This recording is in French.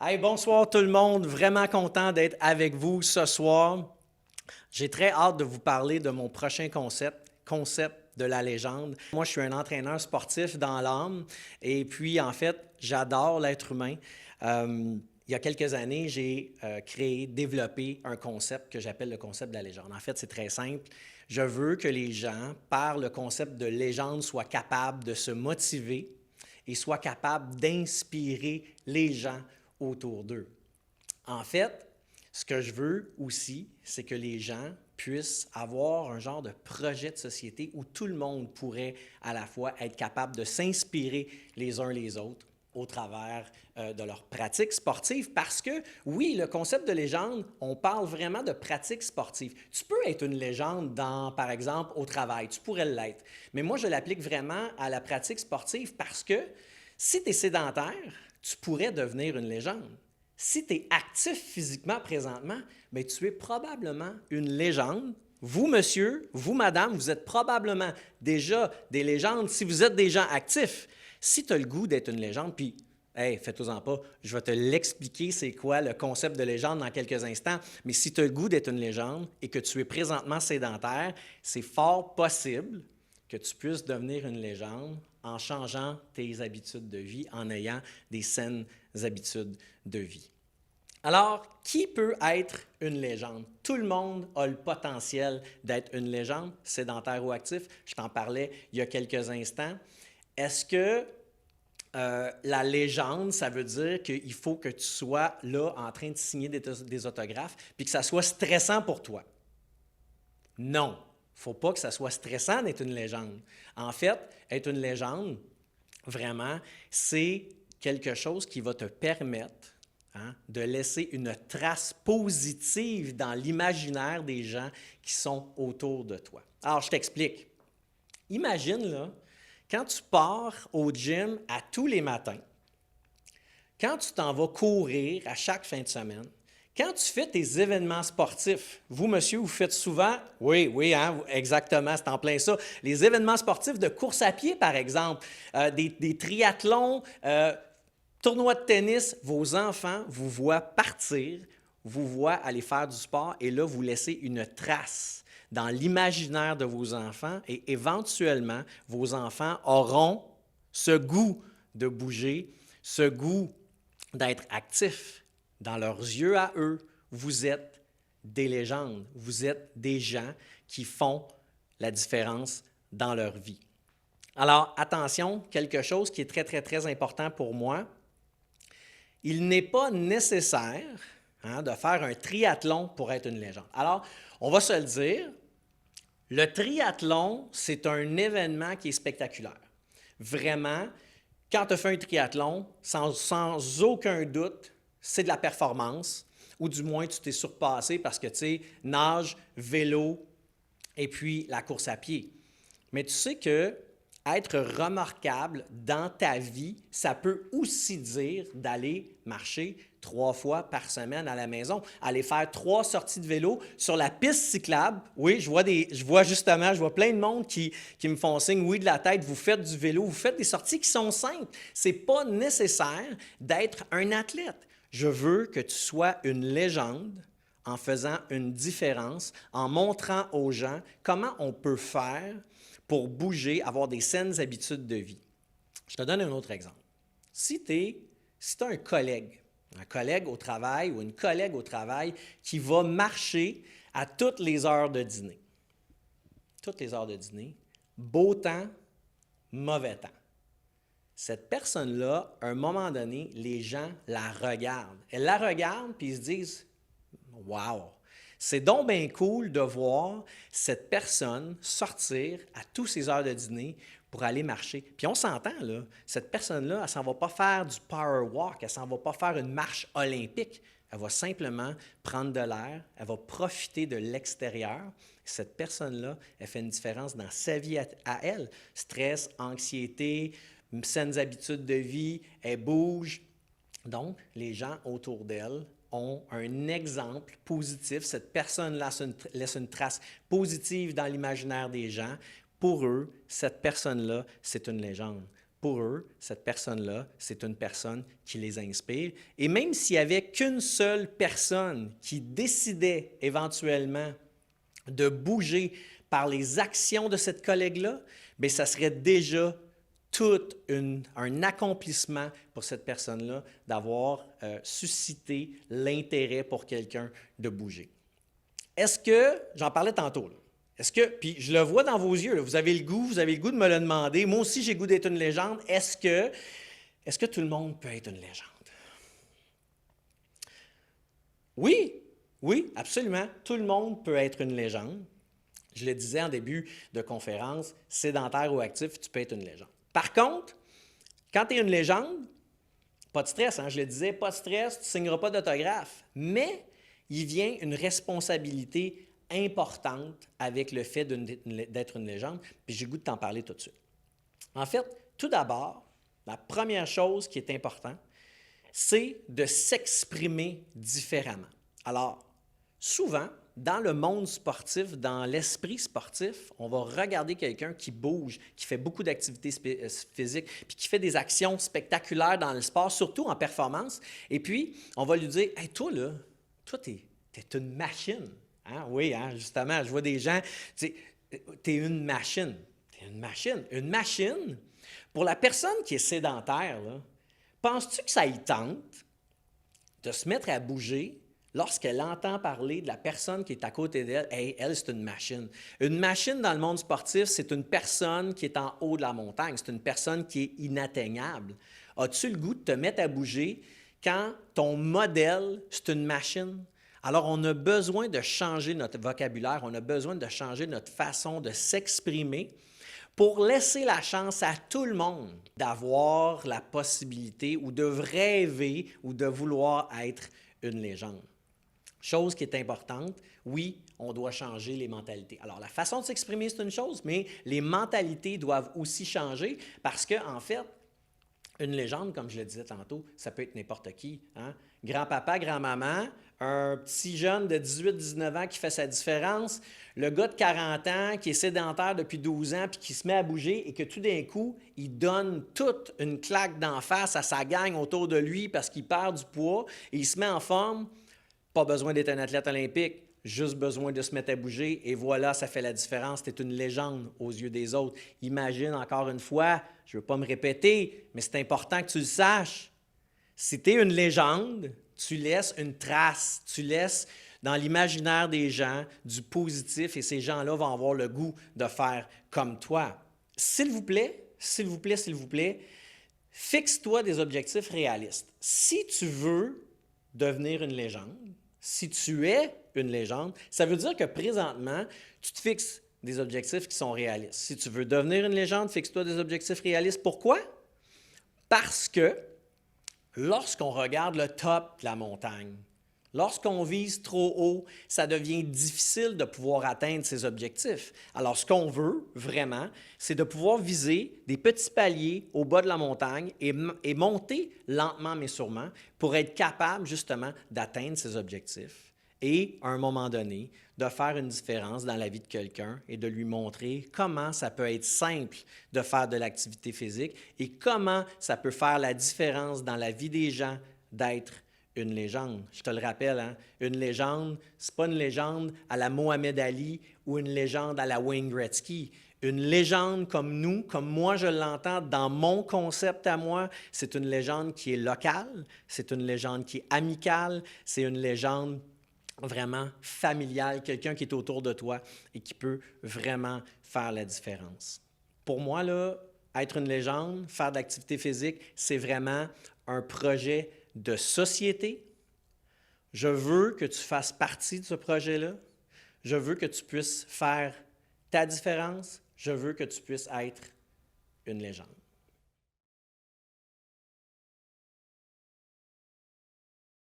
Hey, bonsoir tout le monde, vraiment content d'être avec vous ce soir. J'ai très hâte de vous parler de mon prochain concept de la légende. Moi, je suis un entraîneur sportif dans l'âme et puis en fait, j'adore l'être humain. Il y a quelques années, j'ai développé un concept que j'appelle le concept de la légende. En fait, c'est très simple. Je veux que les gens, par le concept de légende, soient capables de se motiver et soient capables d'inspirer les gens autour d'eux. En fait, ce que je veux aussi, c'est que les gens puissent avoir un genre de projet de société où tout le monde pourrait à la fois être capable de s'inspirer les uns les autres au travers de leurs pratiques sportives. Parce que, oui, le concept de légende, on parle vraiment de pratiques sportives. Tu peux être une légende dans, par exemple, au travail, tu pourrais l'être. Mais moi, je l'applique vraiment à la pratique sportive parce que si tu es sédentaire, tu pourrais devenir une légende. Si tu es actif physiquement présentement, bien, tu es probablement une légende. Vous, monsieur, vous, madame, vous êtes probablement déjà des légendes si vous êtes des gens actifs. Si tu as le goût d'être une légende, puis, hey, fais-toi-en pas, je vais te l'expliquer, c'est quoi le concept de légende dans quelques instants, mais si tu as le goût d'être une légende et que tu es présentement sédentaire, c'est fort possible que tu puisses devenir une légende en changeant tes habitudes de vie, en ayant des saines habitudes de vie. Alors, qui peut être une légende? Tout le monde a le potentiel d'être une légende, sédentaire ou actif. Je t'en parlais il y a quelques instants. Est-ce que la légende, ça veut dire qu'il faut que tu sois là en train de signer des autographes puis que ça soit stressant pour toi? Non. Il ne faut pas que ça soit stressant d'être une légende. En fait, être une légende, vraiment, c'est quelque chose qui va te permettre de laisser une trace positive dans l'imaginaire des gens qui sont autour de toi. Alors, je t'explique. Imagine, là, quand tu pars au gym à tous les matins, quand tu t'en vas courir à chaque fin de semaine, quand tu fais tes événements sportifs, vous, monsieur, vous faites souvent, oui, hein, exactement, c'est en plein ça, les événements sportifs de course à pied, par exemple, des triathlons, tournois de tennis, vos enfants vous voient partir, vous voient aller faire du sport et là, vous laissez une trace dans l'imaginaire de vos enfants et éventuellement, vos enfants auront ce goût de bouger, ce goût d'être actifs. Dans leurs yeux à eux, vous êtes des légendes, vous êtes des gens qui font la différence dans leur vie. Alors, attention, quelque chose qui est très, très, très important pour moi, il n'est pas nécessaire de faire un triathlon pour être une légende. Alors, on va se le dire, le triathlon, c'est un événement qui est spectaculaire. Vraiment, quand tu as fait un triathlon, sans aucun doute, c'est de la performance, ou du moins tu t'es surpassé parce que tu sais, nage, vélo et puis la course à pied. Mais tu sais que être remarquable dans ta vie, ça peut aussi dire d'aller marcher 3 fois par semaine à la maison, aller faire 3 sorties de vélo sur la piste cyclable. Oui, je vois plein de monde qui me font signe, oui, de la tête, vous faites du vélo, vous faites des sorties qui sont simples. Ce n'est pas nécessaire d'être un athlète. Je veux que tu sois une légende en faisant une différence, en montrant aux gens comment on peut faire pour bouger, avoir des saines habitudes de vie. Je te donne un autre exemple. Si tu as un collègue au travail ou une collègue au travail qui va marcher à toutes les heures de dîner, beau temps, mauvais temps. Cette personne-là, à un moment donné, les gens la regardent. Elle la regarde puis ils se disent « Wow! » C'est donc bien cool de voir cette personne sortir à toutes ses heures de dîner pour aller marcher. Puis on s'entend, là, cette personne-là, elle ne s'en va pas faire du power walk, elle ne s'en va pas faire une marche olympique. Elle va simplement prendre de l'air, elle va profiter de l'extérieur. Cette personne-là, elle fait une différence dans sa vie à elle. Stress, anxiété, saines habitudes de vie, elle bouge. Donc, les gens autour d'elle ont un exemple positif. Cette personne-là laisse une trace positive dans l'imaginaire des gens. Pour eux, cette personne-là, c'est une légende. pour eux, cette personne-là, c'est une personne qui les inspire. Et même s'il n'y avait qu'une seule personne qui décidait éventuellement de bouger par les actions de cette collègue-là, bien, ça serait déjà tout un accomplissement pour cette personne-là d'avoir suscité l'intérêt pour quelqu'un de bouger. Est-ce que, j'en parlais tantôt, là, est-ce que, puis je le vois dans vos yeux, là, vous avez le goût de me le demander. Moi aussi, j'ai le goût d'être une légende. Est-ce que tout le monde peut être une légende? Oui, absolument. Tout le monde peut être une légende. Je le disais en début de conférence, sédentaire ou actif, tu peux être une légende. Par contre, quand tu es une légende, pas de stress, hein, je le disais, pas de stress, tu ne signeras pas d'autographe. Mais il vient une responsabilité importante avec le fait d'être une légende, puis j'ai le goût de t'en parler tout de suite. En fait, tout d'abord, la première chose qui est importante, c'est de s'exprimer différemment. Alors, souvent, dans le monde sportif, dans l'esprit sportif, on va regarder quelqu'un qui bouge, qui fait beaucoup d'activités physiques, puis qui fait des actions spectaculaires dans le sport, surtout en performance. Et puis, on va lui dire « Hey, toi, t'es une machine. » Hein? Oui, hein, justement, je vois des gens, tu sais, t'es une machine. T'es une machine. Une machine, pour la personne qui est sédentaire, là, penses-tu que ça y tente de se mettre à bouger lorsqu'elle entend parler de la personne qui est à côté d'elle? Hey, elle, c'est une machine. Une machine dans le monde sportif, c'est une personne qui est en haut de la montagne. C'est une personne qui est inatteignable. As-tu le goût de te mettre à bouger quand ton modèle, c'est une machine? Alors, on a besoin de changer notre vocabulaire, on a besoin de changer notre façon de s'exprimer pour laisser la chance à tout le monde d'avoir la possibilité ou de rêver ou de vouloir être une légende. Chose qui est importante, oui, on doit changer les mentalités. Alors, la façon de s'exprimer, c'est une chose, mais les mentalités doivent aussi changer parce qu'en fait, une légende, comme je le disais tantôt, ça peut être n'importe qui. Hein? Grand-papa, grand-maman, un petit jeune de 18-19 ans qui fait sa différence, le gars de 40 ans qui est sédentaire depuis 12 ans puis qui se met à bouger et que tout d'un coup, il donne toute une claque d'en face à sa gang autour de lui parce qu'il perd du poids et il se met en forme. Pas besoin d'être un athlète olympique, juste besoin de se mettre à bouger et voilà, ça fait la différence. Tu es une légende aux yeux des autres. Imagine encore une fois, je ne veux pas me répéter, mais c'est important que tu le saches. Si tu es une légende, tu laisses une trace, tu laisses dans l'imaginaire des gens du positif et ces gens-là vont avoir le goût de faire comme toi. S'il vous plaît, fixe-toi des objectifs réalistes. Si tu veux devenir une légende, si tu es une légende, ça veut dire que présentement, tu te fixes des objectifs qui sont réalistes. Si tu veux devenir une légende, fixe-toi des objectifs réalistes. Pourquoi? Parce que lorsqu'on regarde le top de la montagne, lorsqu'on vise trop haut, ça devient difficile de pouvoir atteindre ces objectifs. Alors, ce qu'on veut vraiment, c'est de pouvoir viser des petits paliers au bas de la montagne et monter lentement mais sûrement pour être capable justement d'atteindre ces objectifs et, à un moment donné, de faire une différence dans la vie de quelqu'un et de lui montrer comment ça peut être simple de faire de l'activité physique et comment ça peut faire la différence dans la vie des gens d'être une légende. Je te le rappelle, hein? Une légende, ce n'est pas une légende à la Mohamed Ali ou une légende à la Wayne Gretzky. Une légende comme nous, comme moi je l'entends dans mon concept à moi, c'est une légende qui est locale, c'est une légende qui est amicale, c'est une légende vraiment familiale, quelqu'un qui est autour de toi et qui peut vraiment faire la différence. Pour moi, là, être une légende, faire de l'activité physique, c'est vraiment un projet de société. Je veux que tu fasses partie de ce projet-là. Je veux que tu puisses faire ta différence. Je veux que tu puisses être une légende.